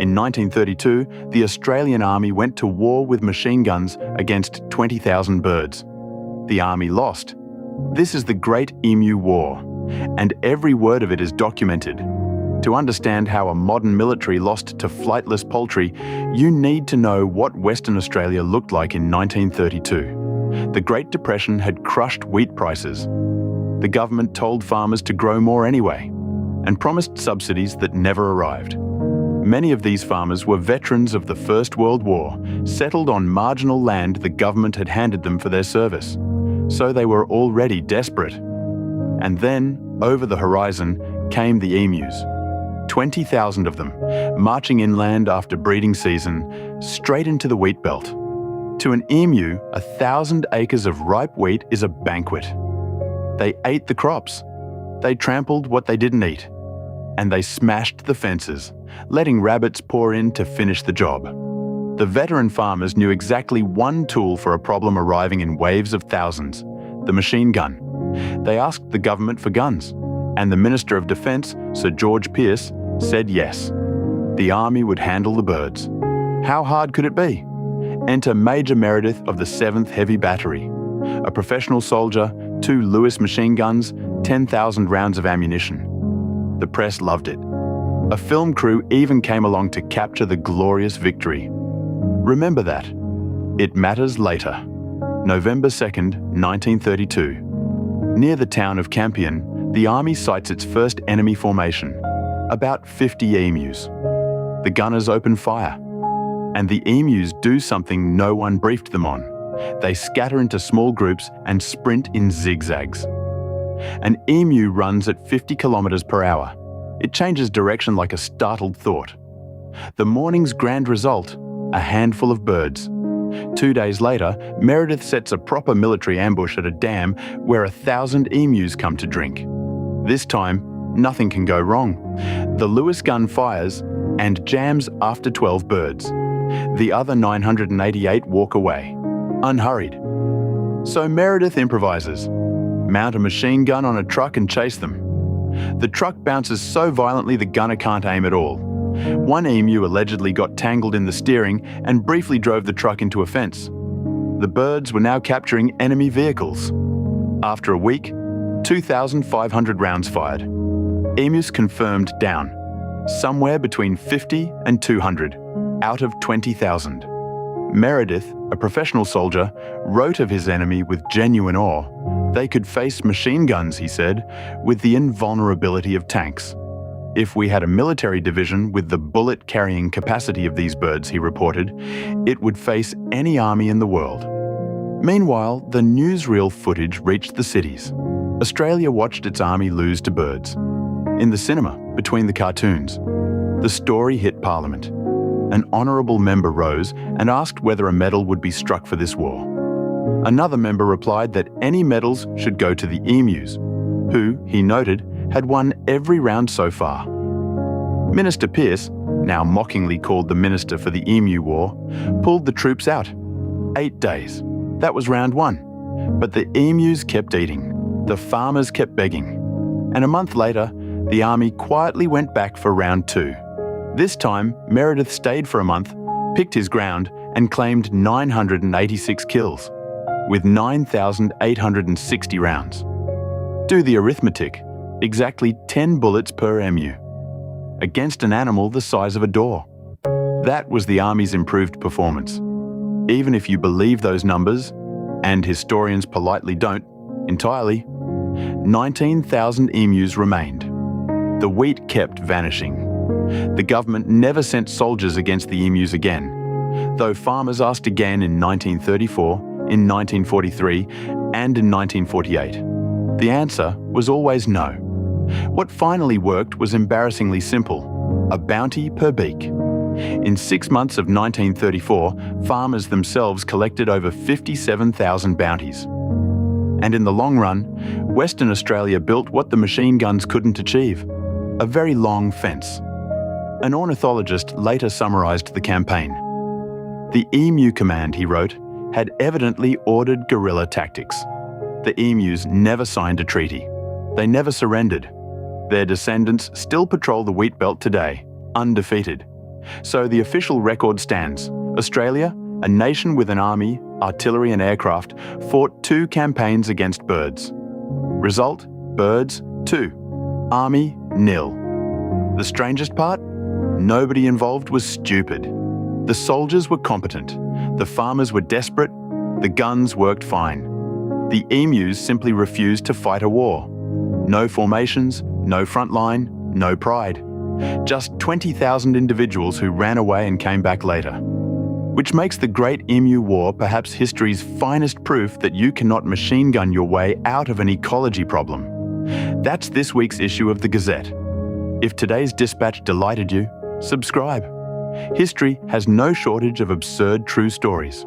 In 1932, the Australian Army went to war with machine guns against 20,000 birds. The Army lost. This is the Great Emu War, and every word of it is documented. To understand how a modern military lost to flightless poultry, you need to know what Western Australia looked like in 1932. The Great Depression had crushed wheat prices. The government told farmers to grow more anyway, and promised subsidies that never arrived. Many of these farmers were veterans of the First World War, settled on marginal land the government had handed them for their service. So they were already desperate. And then, over the horizon, came the emus. 20,000 of them, marching inland after breeding season, straight into the wheat belt. To an emu, 1,000 acres of ripe wheat is a banquet. They ate the crops. They trampled what they didn't eat. And they smashed the fences, letting rabbits pour in to finish the job. The veteran farmers knew exactly one tool for a problem arriving in waves of thousands: the machine gun. They asked the government for guns, and the Minister of Defence, Sir George Pearce, said yes. The Army would handle the birds. How hard could it be? Enter Major Meredith of the 7th Heavy Battery, a professional soldier, 2 Lewis machine guns, 10,000 rounds of ammunition. The press loved it. A film crew even came along to capture the glorious victory. Remember that. It matters later. November 2nd, 1932. Near the town of Campion, the Army sights its first enemy formation, about 50 emus. The gunners open fire, and the emus do something no one briefed them on. They scatter into small groups and sprint in zigzags. An emu runs at 50 kilometers per hour. It changes direction like a startled thought. The morning's grand result, a handful of birds. 2 days later, Meredith sets a proper military ambush at a dam where 1,000 emus come to drink. This time, nothing can go wrong. The Lewis gun fires and jams after 12 birds. The other 988 walk away, unhurried. So Meredith improvises. Mount a machine gun on a truck and chase them. The truck bounces so violently the gunner can't aim at all. One emu allegedly got tangled in the steering and briefly drove the truck into a fence. The birds were now capturing enemy vehicles. After a week, 2,500 rounds fired. Emus confirmed down, somewhere between 50 and 200, out of 20,000. Meredith, a professional soldier, wrote of his enemy with genuine awe. They could face machine guns, he said, with the invulnerability of tanks. If we had a military division with the bullet-carrying capacity of these birds, he reported, it would face any army in the world. Meanwhile, the newsreel footage reached the cities. Australia watched its army lose to birds. In the cinema, between the cartoons, the story hit Parliament. An honourable member rose and asked whether a medal would be struck for this war. Another member replied that any medals should go to the emus, who, he noted, had won every round so far. Minister Pearce, now mockingly called the Minister for the Emu War, pulled the troops out. 8 days. That was round 1. But the emus kept eating. The farmers kept begging. And a month later, the army quietly went back for round 2. This time, Meredith stayed for a month, picked his ground, and claimed 986 kills, with 9,860 rounds. Do the arithmetic. Exactly 10 bullets per emu, against an animal the size of a door. That was the Army's improved performance. Even if you believe those numbers, and historians politely don't, entirely, 19,000 emus remained. The wheat kept vanishing. The government never sent soldiers against the emus again, though farmers asked again in 1934, in 1943, and in 1948. The answer was always no. What finally worked was embarrassingly simple: a bounty per beak. In 6 months of 1934, farmers themselves collected over 57,000 bounties. And in the long run, Western Australia built what the machine guns couldn't achieve: a very long fence. An ornithologist later summarised the campaign. The Emu Command, he wrote, had evidently ordered guerrilla tactics. The emus never signed a treaty. They never surrendered. Their descendants still patrol the wheat belt today, undefeated. So the official record stands. Australia, a nation with an army, artillery and aircraft, fought 2 campaigns against birds. Result: birds 2, army 0. The strangest part? Nobody involved was stupid. The soldiers were competent, the farmers were desperate, the guns worked fine. The emus simply refused to fight a war. No formations, no front line, no pride. Just 20,000 individuals who ran away and came back later. Which makes the Great Emu War perhaps history's finest proof that you cannot machine gun your way out of an ecology problem. That's this week's issue of the Gazette. If today's dispatch delighted you, subscribe. History has no shortage of absurd true stories.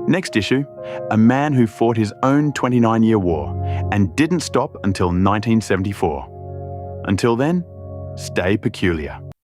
Next issue, a man who fought his own 29-year war and didn't stop until 1974. Until then, stay peculiar.